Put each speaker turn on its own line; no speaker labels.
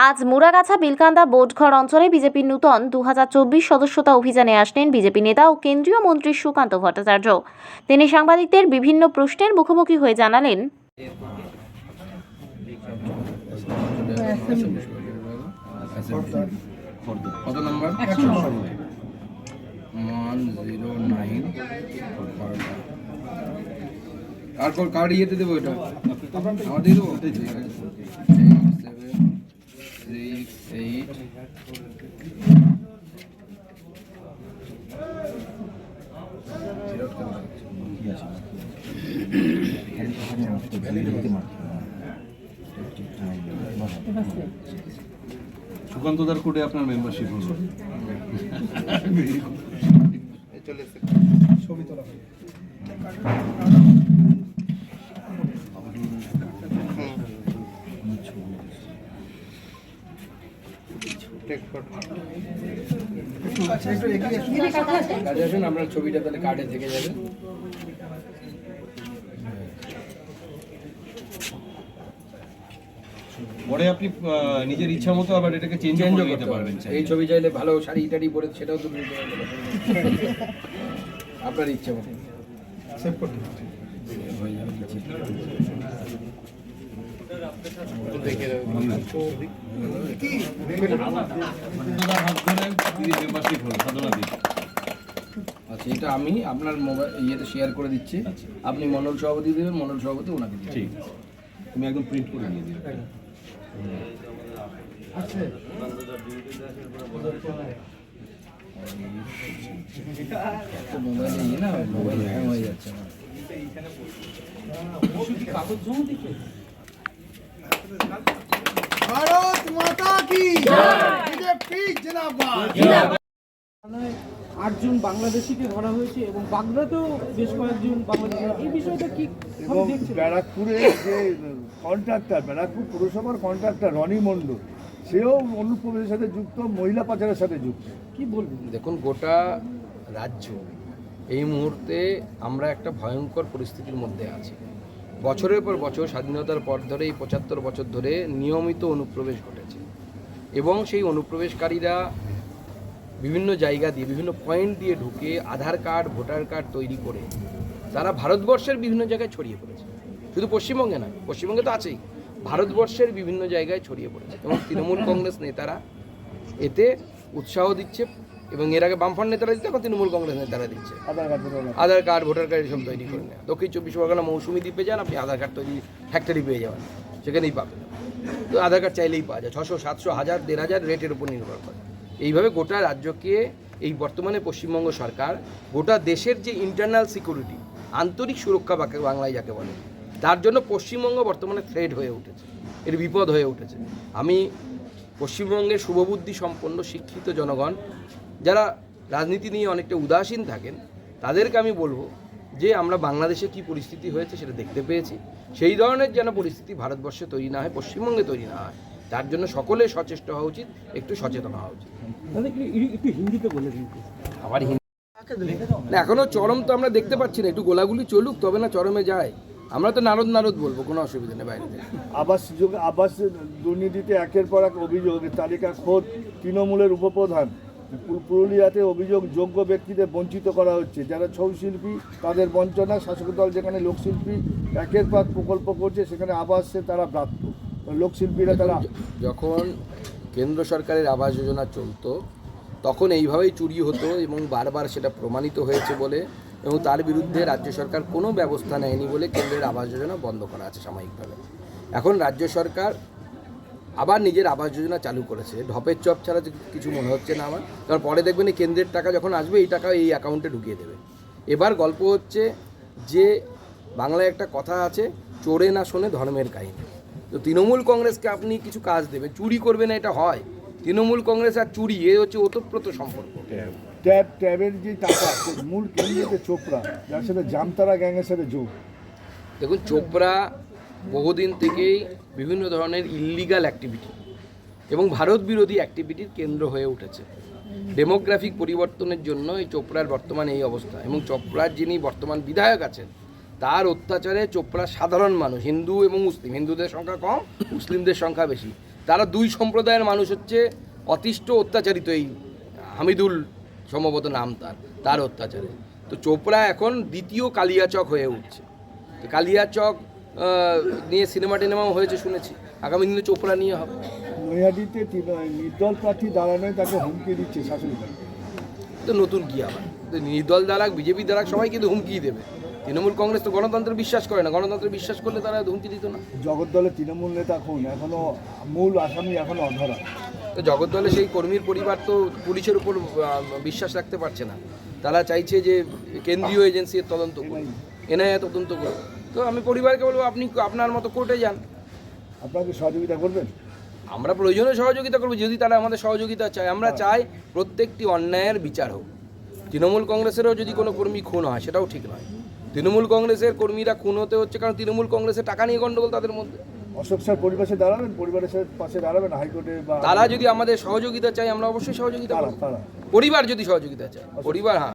আজ মুরাগাছা বিলকান্দা বোটঘর অঞ্চলে বিজেপির নূতন 2024 সদস্যতা অভিযানে আসলেন বিজেপি নেতা ও কেন্দ্রীয় মন্ত্রী সুকান্ত ভট্টাচার্য। তিনি সাংবাদিকদের বিভিন্ন প্রশ্নের মুখোমুখি হয়ে জানালেন,
কত নাম্বার 109 তারপর কার্ড ইয়েতে দেবো, এটা আমার দিয়ে দেবো। 8 7 3 8
সুকান্তদার কোডে আপনার মেম্বারশিপ হলো।
ছবি তোলা হয়। আপনার ছবিটা তাহলে কার্ডে থেকে যাবে।
পরে আপনি নিজের ইচ্ছা মতো আবার এটাকে চেঞ্জ করে নিতে পারবেন।
এই ছবি চাইলে ভালো শাড়ি টাড়ি পরে সেটাও তো আপনার ইচ্ছা মতো সেভ করতে হয়ে যাবে। আচ্ছা, এটা আমি আপনার মোবাইল ইয়েতে শেয়ার করে দিচ্ছি। আপনি মন্ডল সভাপতি দেবেন, মন্ডল সভাপতি ওনাকে দিবেন।
ঠিক, তুমি একদম প্রিন্ট করে নিয়ে দিবে।
মোবাইলে ইয়ে না, মোবাইল হ্যাং হয়ে যাচ্ছে আমার।
ভারত মাতা কি বিজেপি জিন্দাবাদ।
8 জন বাংলাদেশিকে ধরা হয়েছে এবং বাগদাতেও বেশ কয়েকজন বাংলাদেশি। এই বিষয়টা কি
এবং ব্যারাকপুরে যে কন্ট্রাক্টর, ব্যারাকপুর পুরসভার কন্ট্রাক্টর রনি মণ্ডল, সেও অনুপ্রবেশের সাথে যুক্ত, মহিলা পাচারের সাথে যুক্ত।
কি বলবেন?
দেখুন, গোটা রাজ্য এই মুহূর্তে আমরা একটা ভয়ঙ্কর পরিস্থিতির মধ্যে আছি। বছরের পর বছর স্বাধীনতার পর ধরে এই 75 বছর ধরে নিয়মিত অনুপ্রবেশ ঘটেছে এবং সেই অনুপ্রবেশকারীরা বিভিন্ন জায়গা দিয়ে, বিভিন্ন পয়েন্ট দিয়ে ঢুকে আধার কার্ড, ভোটার কার্ড তৈরি করে তারা ভারতবর্ষের বিভিন্ন জায়গায় ছড়িয়ে পড়েছে। শুধু পশ্চিমবঙ্গে নয়, পশ্চিমবঙ্গে তো আছেই, ভারতবর্ষের বিভিন্ন জায়গায় ছড়িয়ে পড়েছে এবং তৃণমূল কংগ্রেস নেতারা এতে উৎসাহ দিচ্ছে এবং এর আগে বামফ্রন্ট নেতারা দিচ্ছে, এখন তৃণমূল কংগ্রেস নেতারা দিচ্ছে। আধার কার্ড, ভোটার কার্ড এসব তৈরি করে নেয়। দক্ষিণ 24 পরগনা মৌসুমি দ্বীপে যান, আপনি আধার কার্ড তৈরি ফ্যাক্টরি পেয়ে যাবেন, সেখানেই পাবেন। তো আধার কার্ড চাইলেই পাওয়া যায়, 600, 700, 1000, 1500 রেটের উপর নির্ভর করে। এইভাবে গোটা রাজ্যকে এই বর্তমানে পশ্চিমবঙ্গ সরকার গোটা দেশের যে ইন্টারনাল সিকিউরিটি, আন্তরিক সুরক্ষা বাংলায় যাকে বলে, তার জন্য পশ্চিমবঙ্গ বর্তমানে থ্রেট হয়ে উঠেছে, এর বিপদ হয়ে উঠেছে। আমি পশ্চিমবঙ্গের শুভবুদ্ধি সম্পন্ন শিক্ষিত জনগণ যারা রাজনীতি নিয়ে অনেকটা উদাসীন থাকেন, তাদেরকে আমি বলবো যে আমরা বাংলাদেশে কি পরিস্থিতি হয়েছে সেটা দেখতে পেয়েছি। সেই ধরনের যেন পরিস্থিতি ভারতবর্ষে তৈরি না হয়, পশ্চিমবঙ্গে তৈরি না হয়, তার জন্য সকলে সচেষ্ট হওয়া উচিত, একটু সচেতন হওয়া উচিত।
একটু হিন্দিতে বলে দিন।
আবার না, এখনো চরম তো আমরা দেখতে পাচ্ছি না, একটু গোলাগুলি চলুক তবে না চরমে যায়। আমরা তো নারদ নারদ বলবো, কোনো অসুবিধা নেই বাইরে থেকে।
আবাস দুর্নীতিতে একের পর এক অভিযোগ, তালিকা খোদ তৃণমূলের উপপ্রধান। পুরুলিয়াতে অভিযোগ, যোগ্য ব্যক্তিদের বঞ্চিত করা হচ্ছে, যারা ছৌ শিল্পী তাদের বঞ্চনা। শাসক দল যেখানে লোকশিল্পী একের পর প্রকল্প করছে, সেখানে আবাসে তারা প্রাপ্ত লোকশিল্পীরা। তারা
যখন কেন্দ্র সরকারের আবাস যোজনা চলতো তখন এইভাবেই চুরি হতো এবং বারবার সেটা প্রমাণিত হয়েছে বলে, এবং তার বিরুদ্ধে রাজ্য সরকার কোনো ব্যবস্থা নেয়নি বলে কেন্দ্রের আবাস যোজনা বন্ধ করা আছে সাময়িকভাবে। এখন রাজ্য সরকার আবার নিজের আবাস যোজনা চালু করেছে। ঢপের চপ ছাড়া কিছু মনে হচ্ছে না আমার, কারণ পরে দেখবেন এই কেন্দ্রের টাকা যখন আসবে এই টাকা এই অ্যাকাউন্টে ঢুকিয়ে দেবে। এবার গল্প হচ্ছে যে বাংলায় একটা কথা আছে, চোরে না শোনে ধর্মের কাহিনী। তো তৃণমূল কংগ্রেসকে আপনি কিছু কাজ দেবেন, চুরি করবে না, এটা হয়? তৃণমূল কংগ্রেস আর চুরি, এ হচ্ছে ওতপ্রোত সম্পর্ক।
ট্যাবের যে টাকা, মূল কেন্দ্রতে চোপড়া, যার সাথে জামতারা গ্যাংয়ের সাথে যোগ।
দেখুন, চোপড়া বহুদিন থেকেই বিভিন্ন ধরনের ইল্লিগাল অ্যাক্টিভিটি এবং ভারত বিরোধী অ্যাক্টিভিটির কেন্দ্র হয়ে উঠেছে। ডেমোগ্রাফিক পরিবর্তনের জন্য এই চোপড়ার বর্তমান এই অবস্থা, এবং চোপড়ার যিনি বর্তমান বিধায়ক আছেন তার অত্যাচারে চোপড়ার সাধারণ মানুষ, হিন্দু এবং মুসলিম, হিন্দুদের সংখ্যা কম, মুসলিমদের সংখ্যা বেশি, তারা দুই সম্প্রদায়ের মানুষ হচ্ছে অতিষ্ঠ অত্যাচারিত, এই হামিদুল সম্ভবত নাম তার অত্যাচারে। তো চোপড়া এখন দ্বিতীয় কালিয়াচক হয়ে উঠছে। তো কালিয়াচক নিয়ে সিনেমা টিনেমাও হয়েছে শুনেছি, আগামী দিনে চোপড়া নিয়ে হবে।
নৈহাটিতে নির্দল প্রার্থী দাঁড়ানোয় তাকে হুমকি দিচ্ছে শাসক দল।
তো নতুন কি আবার, তো নির্দল দাঁড়াক বিজেপি দাঁড়াক সবাই কিন্তু হুমকি দেবে। তৃণমূল কংগ্রেস তো গণতন্ত্রে বিশ্বাস করে না, গণতন্ত্রে বিশ্বাস করলে তারা হুমকি দিত না।
জগদ্দলের তৃণমূল নেতা খুন, এখনো মূল আসামি এখনো অধরা।
তো জগদ্দলে সেই কর্মীর পরিবার তো পুলিশের উপর বিশ্বাস রাখতে পারছে না, তারা চাইছে যে কেন্দ্রীয় এজেন্সির তদন্ত করুন, এনআইএ তদন্ত করুন। তো আমি পরিবারকে বলবো আপনি আপনার মতো কোর্টে যান,
আপনাকে সহযোগিতা করবেন।
আমরা প্রয়োজনে সহযোগিতা করবো যদি তারা আমাদের সহযোগিতা চায়। আমরা চাই প্রত্যেকটি অন্যায়ের বিচার হোক। তৃণমূল কংগ্রেসেরও যদি কোনো কর্মী খুন হয় সেটাও ঠিক নয়। তৃণমূল কংগ্রেসের কর্মীরা খুন হতে হচ্ছে কারণ তৃণমূল কংগ্রেসের টাকা নিয়ে গণ্ডগোল তাদের মধ্যে।
অশোক স্যার পরিবেশে দাঁড়াবেন, পরিবারের পাশে দাঁড়াবেন হাইকোর্টে বা
তারা যদি আমাদের সহযোগিতা চায় আমরা অবশ্যই সহযোগিতা করব।
তারা
পরিবার যদি সহযোগিতা চায়, পরিবার হ্যাঁ